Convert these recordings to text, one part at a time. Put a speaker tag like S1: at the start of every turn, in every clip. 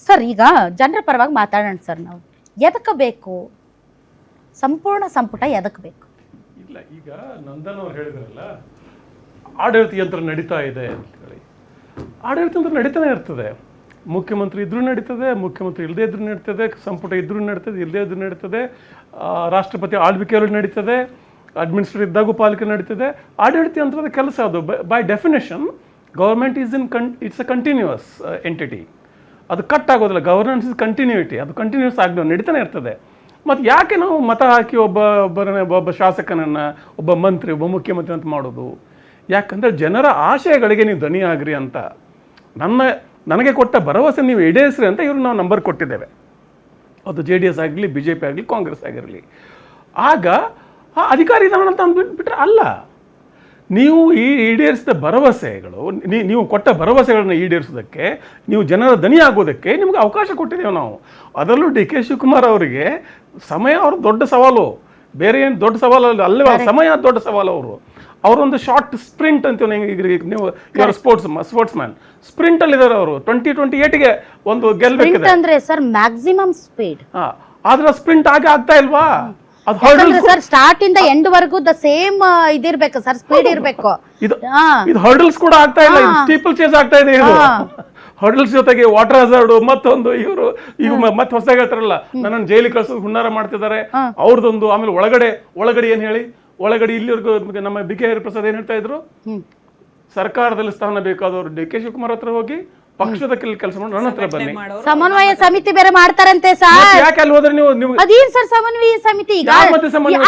S1: Sir ಈಗ ಜನರ ಪರವಾಗಿ ಮಾತಾಡೋಣ ಸರ್. ನಾವು ಎದಕ್ಕೆ ಬೇಕು ಸಂಪೂರ್ಣ ಸಂಪುಟ, ಎದಕ್ಕೆ ಬೇಕು?
S2: ಇಲ್ಲ, ಈಗ ನಂದನ್ ಅವ್ರು ಹೇಳಿದ್ರಲ್ಲ ಆಡಳಿತ ಯಂತ್ರ ನಡೀತಾ ಇದೆ ಅಂತ ಹೇಳಿ. ಆಡಳಿತ ಯಂತ್ರ ನಡೀತಾನೆ ಇರ್ತದೆ. ಮುಖ್ಯಮಂತ್ರಿ ಇದ್ರೂ ನಡೀತದೆ, ಮುಖ್ಯಮಂತ್ರಿ ಇಲ್ಲದೇ ಇದ್ರೂ ನಡೀತದೆ, ಸಂಪುಟ ಇದ್ರೂ ನಡೀತದೆ, ಇಲ್ಲದೇ ಇದ್ರೂ ನಡೀತದೆ, ರಾಷ್ಟ್ರಪತಿ ಆಳ್ವಿಕೆಯಲ್ಲೂ ನಡೀತದೆ, ಅಡ್ಮಿನಿಸ್ಟ್ರೇಟಿವ್ ಇದ್ದಾಗೂ ಪಾಲಿಕೆ ನಡೀತದೆ. ಆಡಳಿತ ಯಂತ್ರದ ಕೆಲಸ ಅದು. By definition government it's a continuous entity. ಅದು ಕಟ್ ಆಗೋದಿಲ್ಲ. Governance is continuity. ಅದು ಕಂಟಿನ್ಯೂಸ್ ಆಗಿ ನಡೀತಾನೆ ಇರ್ತದೆ. ಮತ್ತು ಯಾಕೆ ನಾವು ಮತ ಹಾಕಿ ಒಬ್ಬ ಶಾಸಕನನ್ನು, ಒಬ್ಬ ಮಂತ್ರಿ, ಒಬ್ಬ ಮುಖ್ಯಮಂತ್ರಿ ಅಂತ ಮಾಡೋದು? ಯಾಕಂದರೆ ಜನರ ಆಶಯಗಳಿಗೆ ನೀವು ಧ್ವನಿ ಆಗ್ರಿ ಅಂತ. ನನಗೆ ಕೊಟ್ಟ ಭರವಸೆ ನೀವು ಈಡೇರಿಸ್ರಿ ಅಂತ ಇವರು ನಾವು ನಂಬರ್ ಕೊಟ್ಟಿದ್ದೇವೆ. ಅದು JDS ಆಗಲಿ, BJP ಆಗಲಿ, ಕಾಂಗ್ರೆಸ್ ಆಗಿರಲಿ. ಆಗ ಆ ಅಧಿಕಾರಿ ಇದಾನ ಅಂತ ಅಂದ್ಬಿಟ್ರೆ ಅಲ್ಲ. ನೀವು ಈಡೇರಿಸಿದ ಭರವಸೆಗಳು, ನೀವು ಕೊಟ್ಟ ಭರವಸೆಗಳನ್ನು ಈಡೇರಿಸೋದಕ್ಕೆ, ನೀವು ಜನರ ದನಿ ಆಗೋದಕ್ಕೆ ನಿಮ್ಗೆ ಅವಕಾಶ ಕೊಟ್ಟಿದ್ದೇವೆ ನಾವು. ಅದರಲ್ಲೂ DK ಶಿವಕುಮಾರ್ ಅವರಿಗೆ ಸಮಯ ಅವ್ರ ದೊಡ್ಡ ಸವಾಲು. ಬೇರೆ ಏನು ದೊಡ್ಡ ಸವಾಲು ಅಲ್ಲವೇ, ಸಮಯ ದೊಡ್ಡ ಸವಾಲು. ಅವರೊಂದು ಶಾರ್ಟ್ ಸ್ಪ್ರಿಂಟ್ ಅಂತೀವಿ. ನೀವು ಇವರ ಸ್ಪೋರ್ಟ್ಸ್ ಮ್ಯಾನ್ ಸ್ಪ್ರಿಂಟಲ್ಲಿ ಇದ್ದಾರೆ ಅವರು. 2028ಗೆ ಒಂದು ಗೆಲ್ಲಬೇಕಿದೆ
S1: ಅಂದ್ರೆ ಸರ್ ಮ್ಯಾಕ್ಸಿಮಮ್ ಸ್ಪೀಡ್.
S2: ಆದ್ರೆ ಸ್ಪ್ರಿಂಟ್ ಆಗ್ತಾ ಇಲ್ವಾ?
S1: ಸರ್ ಸ್ಟಾರ್ಟ್ ಇಂದ ಎಂಡ್ ವರೆಗೂ ದ ಸೇಮ್ ಇದಿರ್ಬೇಕು ಸರ್, ಸ್ಪೀಡ್ ಇರ್ಬೇಕು.
S2: ಇದು ಹರ್ಡಲ್ಸ್ ಕೂಡ ಆಗ್ತಾ ಇಲ್ಲ, ಸ್ಟೀಪಲ್ ಚೇಸ್ ಆಗ್ತಾ ಇದೆ. ಇದು ಹರ್ಡಲ್ಸ್ ಜೊತೆಗೆ ವಾಟರ್ ಹಜಾರ್ಡ್, ಮತ್ತೊಂದು ಇವರು ಈಗ ಮತ್ತೆ ಹೊಸದಾಗಿ ಹೇಳ್ತಾರಲ್ಲ, ನನ್ನನ್ನು ಜೈಲಿಗೆ ಕಳ್ಸೋದು ಹುನ್ನಾರ ಮಾಡ್ತಿದ್ದಾರೆ ಅವ್ರದೊಂದು. ಆಮೇಲೆ ಒಳಗಡೆ ಏನ್ ಹೇಳಿ, ಒಳಗಡೆ ಇಲ್ಲಿವರೆಗೂ ನಮ್ಮ BK ಹರಿಪ್ರಸಾದ್ ಏನ್ ಹೇಳ್ತಾ ಇದ್ರು, ಸರ್ಕಾರದಲ್ಲಿ ಸ್ಥಾನ ಬೇಕಾದವರು DK ಶಿವಕುಮಾರ್ ಹತ್ರ ಹೋಗಿ ಪಕ್ಷದ ಕೆಲಸ ಮಾಡಿ ನನ್ನ ಹತ್ರ ಬನ್ನಿ.
S1: ಸಮನ್ವಯ ಸಮಿತಿ ಬೇರೆ ಮಾಡ್ತಾರಂತೆ ಸರ್.
S2: ಯಾಕೆ ಅಲ್ಲಿ ಹೋದ್ರೆ ನೀವು
S1: ಅದೇನ್ ಸರ್ ಸಮನ್ವಯ ಸಮಿತಿ? ಈಗ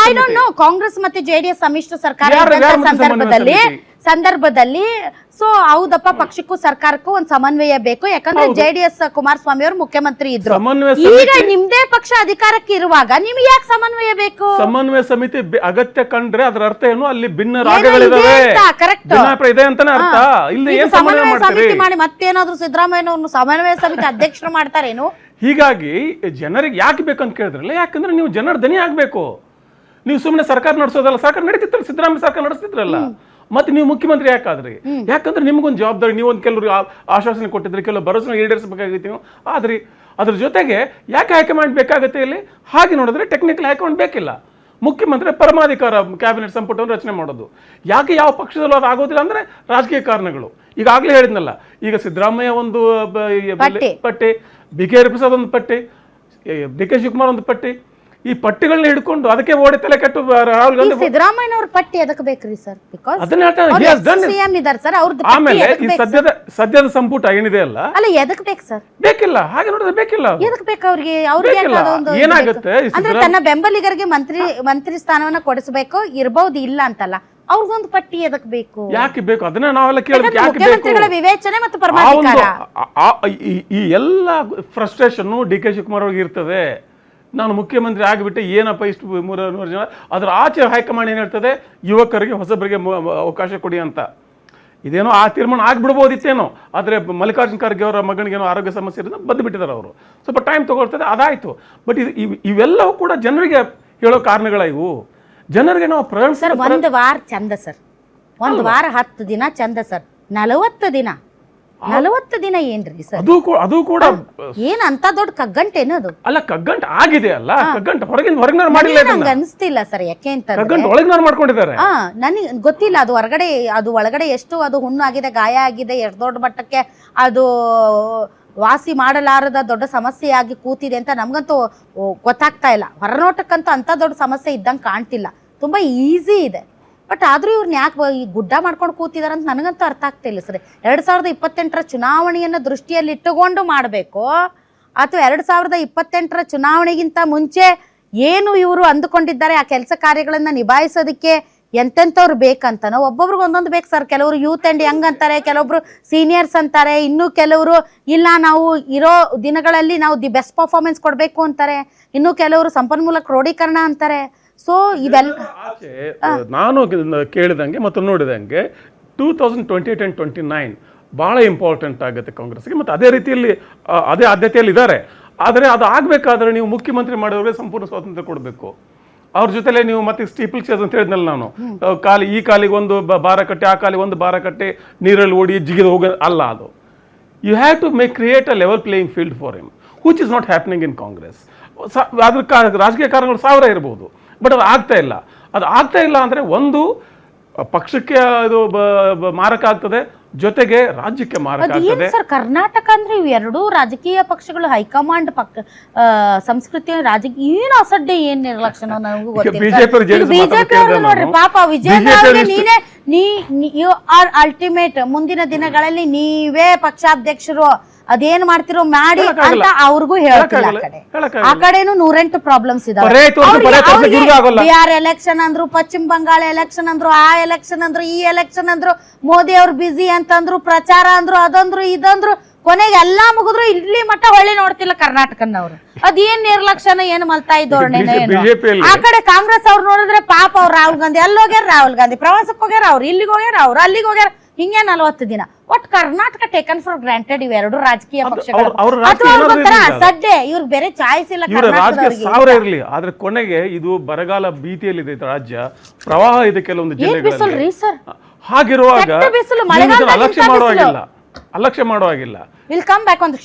S1: ಐ ಡೋಂಟ್ ನೋ, ಕಾಂಗ್ರೆಸ್ ಮತ್ತೆ JDS ಸಮ್ಮಿಶ್ರ ಸರ್ಕಾರ ಸಂದರ್ಭದಲ್ಲಿ ಸೊ ಹೌದಪ್ಪ, ಪಕ್ಷಕ್ಕೂ ಸರ್ಕಾರಕ್ಕೂ ಒಂದು ಸಮನ್ವಯ ಬೇಕು. ಯಾಕಂದ್ರೆ JDS ಕುಮಾರಸ್ವಾಮಿ ಅವರು ಮುಖ್ಯಮಂತ್ರಿ ಇದ್ರು. ಈಗ ನಿಮ್ದೇ ಪಕ್ಷ ಅಧಿಕಾರಕ್ಕೆ ಇರುವಾಗ ನಿಮ್ಗೆ ಯಾಕೆ ಸಮನ್ವಯ ಬೇಕು?
S2: ಸಮನ್ವಯ ಸಮಿತಿ ಅಗತ್ಯ ಕಂಡ್ರೆ ಅದರ ಅರ್ಥ ಏನು? ಅಲ್ಲಿ ಭಿನ್ನ ರಾಗಗಳಿದಾವೆ, ಭಿನ್ನಾಭಿಪ್ರಾಯ ಇದೆ ಅಂತಾನೆ ಅರ್ಥ. ಇಲ್ಲಿ ಏನ್ ಸಮನ್ವಯ
S1: ಸಮಿತಿ ಮಾಡಿ ಮತ್ತೇನಾದ್ರೂ ಸಿದ್ದರಾಮಯ್ಯನವ್ರನ್ನು ಸಮನ್ವಯ ಸಮಿತಿ ಅಧ್ಯಕ್ಷರು ಮಾಡ್ತಾರೇನು?
S2: ಹೀಗಾಗಿ ಜನರಿಗೆ ಯಾಕೆ ಬೇಕಂತ ಕೇಳಿದ್ರಲ್ಲ, ಯಾಕಂದ್ರೆ ನೀವು ಜನರ ದನಿ ಆಗ್ಬೇಕು. ನೀವು ಸುಮ್ಮನೆ ಸರ್ಕಾರ ನಡೆಸೋದಲ್ಲ. ಸರ್ಕಾರ ನಡೀತಿತ್ತಲ್ಲ, ಸಿದ್ದರಾಮಯ್ಯ ಸರ್ಕಾರ ನಡೆಸ್ತಿದ್ರಲ್ಲ, ಮತ್ತೆ ನೀವು ಮುಖ್ಯಮಂತ್ರಿ ಯಾಕಾದ್ರಿ? ಯಾಕಂದ್ರೆ ನಿಮ್ಗೊಂದು ಜವಾಬ್ದಾರಿ. ನೀವೊಂದು ಕೆಲವರು ಆಶ್ವಾಸನೆ ಕೊಟ್ಟಿದ್ರೆ, ಕೆಲವು ಭರವಸೆ ಈಡೇರಿಸಬೇಕಾಗಿತ್ತು ನೀವು. ಆದ್ರಿ ಅದ್ರ ಜೊತೆಗೆ ಯಾಕೆ ಹೈಕಮಾಂಡ್ ಬೇಕಾಗುತ್ತೆ ಇಲ್ಲಿ? ಹಾಗೆ ನೋಡಿದ್ರೆ ಟೆಕ್ನಿಕಲ್ ಹೈಕಮಾಂಡ್ ಬೇಕಿಲ್ಲ. ಮುಖ್ಯಮಂತ್ರಿ ಪರಮಾಧಿಕಾರ ಕ್ಯಾಬಿನೆಟ್ ಸಂಪುಟವನ್ನು ರಚನೆ ಮಾಡೋದು. ಯಾಕೆ ಯಾವ ಪಕ್ಷದಲ್ಲೂ ಅದು ಆಗೋದಿಲ್ಲ ಅಂದ್ರೆ ರಾಜಕೀಯ ಕಾರಣಗಳು. ಈಗಾಗಲೇ ಹೇಳಿದ್ನಲ್ಲ, ಈಗ ಸಿದ್ದರಾಮಯ್ಯ ಒಂದು ಪಟ್ಟಿ, BK ಹರಿಪ್ರಸಾದ್ ಒಂದು ಪಟ್ಟಿ, DK ಶಿವಕುಮಾರ್ ಒಂದು ಪಟ್ಟಿ. ಈ ಪಟ್ಟಿಗಳನ್ನ ಹಿಡ್ಕೊಂಡು ಅದಕ್ಕೆ ಓಡಿ ತಲೆ ಕೆಟ್ಟು ರಾಹುಲ್ ಗಾಂಧಿ.
S1: ಸಿದ್ದರಾಮಯ್ಯನವ್ರ ಪಟ್ಟಿ ಎದಕ್ಕೆ ಬೇಕ್ರಿ ಸರ್?
S2: ಆಮೇಲೆ ಈ ಸದ್ಯದ ಸಂಪುಟ ಏನಿದೆ ಅಲ್ಲ,
S1: ಎದಕ್ ಬೇಕು ಸರ್?
S2: ಬೇಕಿಲ್ಲ. ಹಾಗೆ ನೋಡಿದ್ರೆ ಬೇಕಿಲ್ಲ.
S1: ಎದಕ್ ಬೇಕು ಅವ್ರಿಗೆ?
S2: ಏನಾಗುತ್ತೆ
S1: ಅಂದ್ರೆ ತನ್ನ ಬೆಂಬಲಿಗರಿಗೆ ಮಂತ್ರಿ ಸ್ಥಾನವನ್ನ ಕೊಡಿಸಬೇಕು ಇರಬಹುದು, ಇಲ್ಲ ಅಂತಲ್ಲ. ಅವ್ರದೊಂದು ಪಟ್ಟಿ ಎದಕ್ ಬೇಕು?
S2: ಯಾಕೆ ಬೇಕು ಅದನ್ನ ನಾವೆಲ್ಲ ಕೇಳಬೇಕು.
S1: ಮುಖ್ಯಮಂತ್ರಿಗಳ ವಿವೇಚನೆ ಮತ್ತು ಪರಮಾಧಿಕಾರ.
S2: ಈ ಎಲ್ಲ ಫ್ರಸ್ಟ್ರೇಷನ್ DK ಶಿವಕುಮಾರ್ ಅವ್ರಿಗೆ ಇರ್ತದೆ. ನಾನು ಮುಖ್ಯಮಂತ್ರಿ ಆಗಿಬಿಟ್ಟೆ, ಏನಪ್ಪ ಇಷ್ಟು 300 ಜನ. ಅದರ ಆಚೆ ಹೈಕಮಾಂಡ್ ಏನು ಹೇಳ್ತದೆ, ಯುವಕರಿಗೆ ಹೊಸಬರಿಗೆ ಅವಕಾಶ ಕೊಡಿ ಅಂತ. ಇದೇನೋ ಆ ತೀರ್ಮಾನ ಆಗಿಬಿಡ್ಬೋದಿತ್ತೇನೋ. ಆದರೆ ಮಲ್ಲಿಕಾರ್ಜುನ ಖರ್ಗೆ ಅವರ ಮಗನಿಗೇನೋ ಆರೋಗ್ಯ ಸಮಸ್ಯೆ ಇರೋದು ಬಂದುಬಿಟ್ಟಿದ್ದಾರೆ ಅವರು. ಸ್ವಲ್ಪ ಟೈಮ್ ತೊಗೊಳ್ತದೆ, ಅದಾಯಿತು. ಬಟ್ ಇವೆಲ್ಲವೂ ಕೂಡ ಜನರಿಗೆ ಹೇಳೋ ಕಾರಣಗಳ ಇವು. ಜನರಿಗೆ ನಾವು
S1: ಸರ್ ಒಂದು ವಾರ ಚಂದ ಸರ್, ಒಂದು ವಾರ 10 ದಿನ ಚಂದ ಸರ್. 40 ದಿನ ಏನ್ರಿ ಸರ್?
S2: ಅದು ಕೂಡ
S1: ಏನ್ ಅಂತ ದೊಡ್ಡ ಕಗ್ಗಂಟೇನು ಅದು?
S2: ಅಲ್ಲ, ಕಗ್ಗಂಟ ಆಗಿದೆ ಅಲ್ಲ. ಕಗ್ಗಂಟ ಹೊರಗಿನ ಮಾಡಿಲ್ಲ,
S1: ನಂಗೆ ಅನಿಸ್ತಿಲ್ಲ ಸರ್. ಯಾಕೆ ಅಂತ
S2: ಒಳಗಿನ ಮಾಡ್ಕೊಂಡಿದ್ದಾರೆ.
S1: ನನಗೆ ಗೊತ್ತಿಲ್ಲ ಅದು ಹೊರಗಡೆ, ಅದು ಒಳಗಡೆ ಎಷ್ಟು ಅದು ಹುಣ್ಣು ಆಗಿದೆ, ಗಾಯ ಆಗಿದೆ, ಎಷ್ಟು ದೊಡ್ಡ ಮಟ್ಟಕ್ಕೆ ಅದು ವಾಸಿ ಮಾಡಲಾರದ ದೊಡ್ಡ ಸಮಸ್ಯೆ ಆಗಿ ಕೂತಿದೆ ಅಂತ ನಮ್ಗಂತೂ ಗೊತ್ತಾಗ್ತಾ ಇಲ್ಲ. ಹೊರನೋಟಕ್ಕಂತೂ ಅಂತ ದೊಡ್ಡ ಸಮಸ್ಯೆ ಇದ್ದಂಗೆ ಕಾಣ್ತಿಲ್ಲ, ತುಂಬಾ ಈಸಿ ಇದೆ. ಬಟ್ ಆದ್ರೂ ಇವ್ರನ್ನ ಯಾಕೆ ಈ ಗುಡ್ಡ ಮಾಡ್ಕೊಂಡು ಕೂತಿದಾರ ಅಂತ ನನಗಂತೂ ಅರ್ಥ ಆಗ್ತಿಲ್ಲ ಸರ್. 2028ರ ಚುನಾವಣೆಯನ್ನ ದೃಷ್ಟಿಯಲ್ಲಿ ಇಟ್ಟುಕೊಂಡು ಮಾಡಬೇಕು, ಅಥವಾ 2028ರ ಚುನಾವಣೆಗಿಂತ ಮುಂಚೆ ಏನು ಇವರು ಅಂದುಕೊಂಡಿದ್ದಾರೆ ಆ ಕೆಲಸ ಕಾರ್ಯಗಳನ್ನ ನಿಭಾಯಿಸೋದಕ್ಕೆ ಎಂತೆಂಥವ್ರು ಬೇಕಂತನೋ. ಒಬ್ಬೊಬ್ರಿಗೆ ಒಂದೊಂದು ಬೇಕು ಸರ್. ಕೆಲವರು ಯೂತ್ ಆ್ಯಂಡ್ ಯಂಗ್ ಅಂತಾರೆ, ಕೆಲವೊಬ್ರು ಸೀನಿಯರ್ಸ್ ಅಂತಾರೆ, ಇನ್ನು ಕೆಲವರು ಇಲ್ಲ ನಾವು ಇರೋ ದಿನಗಳಲ್ಲಿ ನಾವು ದಿ ಬೆಸ್ಟ್ ಪರ್ಫಾರ್ಮೆನ್ಸ್ ಕೊಡಬೇಕು ಅಂತಾರೆ, ಇನ್ನು ಕೆಲವರು ಸಂಪನ್ಮೂಲ ಕ್ರೋಢೀಕರಣ ಅಂತಾರೆ. ಸೊ ಇವೆಲ್ಲ
S2: ನಾನು ಕೇಳಿದಂಗೆ ಮತ್ತು ನೋಡಿದಂಗೆ 2028 and 29 ಭಾಳ ಇಂಪಾರ್ಟೆಂಟ್ ಆಗುತ್ತೆ ಕಾಂಗ್ರೆಸ್ಗೆ. ಮತ್ತು ಅದೇ ರೀತಿಯಲ್ಲಿ ಅದೇ ಆದ್ಯತೆಯಲ್ಲಿ ಇದ್ದಾರೆ. ಆದರೆ ಅದು ಆಗಬೇಕಾದ್ರೆ ನೀವು ಮುಖ್ಯಮಂತ್ರಿ ಮಾಡೋರಿಗೆ ಸಂಪೂರ್ಣ ಸ್ವಾತಂತ್ರ್ಯ ಕೊಡಬೇಕು. ಅವ್ರ ಜೊತೆಲೆ ನೀವು ಮತ್ತೆ ಸ್ಟೀಪಲ್ ಚೇಸ್ ಅಂತ ಹೇಳಿದ್ನಲ್ಲ ನಾನು, ಈ ಕಾಲಿಗೆ ಒಂದು ಭಾರ ಕಟ್ಟಿ, ಆ ಕಾಲಿಗೆ ಒಂದು ಭಾರ ಕಟ್ಟಿ ನೀರಲ್ಲಿ ಓಡಿ ಜಿಗಿದು ಹೋಗ ಅಲ್ಲ. ಅದು you have to create a level playing field for him, which is not happening in Congress. ಅದ್ರ ರಾಜಕೀಯ ಕಾರಣಗಳು 1000 ಇರ್ಬೋದು, ಬಟ್ ಅದು ಆಗ್ತಾ ಇಲ್ಲ. ಅದು ಆಗ್ತಾ ಇಲ್ಲ ಅಂದರೆ ಒಂದು ಪಕ್ಷಕ್ಕೆ ಅದು ಮಾರಕ ಆಗ್ತದೆ, ಜೊತೆಗೆ ರಾಜ್ಯಕ್ಕೆ ಮಾರಕ ಆಗ್ತದೆ.
S1: ಸರ್, ಕರ್ನಾಟಕ ಅಂದ್ರೆ ಇವೆರಡೂ ರಾಜಕೀಯ ಪಕ್ಷಗಳು ಹೈಕಮಾಂಡ್ ಸಂಸ್ಕೃತಿ ರಾಜಕೀಯ ಏನು ಅಸಡ್ಡೆ ಏನ್ ನಿರ್ಲಕ್ಷಣ ನನಗೂ ಗೊತ್ತಿಲ್ಲ. ಬಿಜೆಪಿ ಅವರು ನೋಡ್ರಿ ಪಾಪ ವಿಜೇಂದ್ರ ಅವರಿಗೆ ನೀನೇ ಯು ಆರ್ ಅಲ್ಟಿಮೇಟ್, ಮುಂದಿನ ದಿನಗಳಲ್ಲಿ ನೀವೇ ಪಕ್ಷಾಧ್ಯಕ್ಷರು, ಅದೇನ್ ಮಾಡ್ತಿರೋ ಮಾಡಿ ಅಂತ ಅವ್ರಿಗೂ ಹೇಳ್ತಿಲ್ಲ. ಆ ಕಡೆನು 108 ಪ್ರಾಬ್ಲಮ್ಸ್ ಇದಾವೆ. ಬಿಹಾರ್ ಎಲೆಕ್ಷನ್ ಅಂದ್ರು, ಪಶ್ಚಿಮ ಬಂಗಾಳ ಎಲೆಕ್ಷನ್ ಅಂದ್ರು, ಆ ಎಲೆಕ್ಷನ್ ಅಂದ್ರು, ಈ ಎಲೆಕ್ಷನ್ ಅಂದ್ರು, ಮೋದಿ ಅವ್ರು ಬಿಸಿ ಅಂತಂದ್ರು, ಪ್ರಚಾರ ಅಂದ್ರು, ಅದಂದ್ರು ಇದಂದ್ರು, ಕೊನೆಗೆ ಎಲ್ಲಾ ಮುಗಿದ್ರು ಇಲ್ಲಿ ಮಟ್ಟ ಹೊಳ್ಳಿ ನೋಡ್ತಿಲ್ಲ ಕರ್ನಾಟಕನವ್ರು. ಅದೇನ್ ನಿರ್ಲಕ್ಷಣ, ಏನ್ ಮಲ್ತಾ ಇದ್ದೋರ್ಣೆ. ಆ ಕಡೆ ಕಾಂಗ್ರೆಸ್ ಅವ್ರು ನೋಡಿದ್ರೆ ಪಾಪ ಅವ್ರು ರಾಹುಲ್ ಗಾಂಧಿ ಅಲ್ಲಿ ಹೋಗ್ಯಾರ, ರಾಹುಲ್ ಗಾಂಧಿ ಪ್ರವಾಸಕ್ಕೆ ಹೋಗ್ಯಾರ, ಅವ್ರು ಇಲ್ಲಿಗೆ ಹೋಗ್ಯಾರ, ಅವ್ರು ಅಲ್ಲಿಗೆ ಹೋಗ್ಯಾರ, ಹಿಂಗೆ 40 ದಿನ. ಒಟ್ ಕರ್ನಾಟಕ ಟೇಕನ್ ಫಾರ್ ಗ್ರಾಂಟೆಡ್ ಇವೆರಡು ರಾಜಕೀಯ ಪಕ್ಷಗಳು. ಸಡ್ಡೆ ಇವ್ರಿಗೆ ಬೇರೆ ಚಾಯ್ಸ್ ಇಲ್ಲ.
S2: ರಾಜಕೀಯ 1000 ಇರಲಿ, ಆದ್ರೆ ಕೊನೆಗೆ ಇದು ಬರಗಾಲ ಭೀತಿಯಲ್ಲಿದೆ ರಾಜ್ಯ, ಪ್ರವಾಹ ಇದೆ ಕೆಲವೊಂದು ಜಿಲ್ಲೆಗಳಲ್ಲಿ. ಹಾಗಿರುವಾಗ ಅಲಕ್ಷ್ಯ ಮಾಡುವಾಗಿಲ್ಲ.
S1: Will come back on the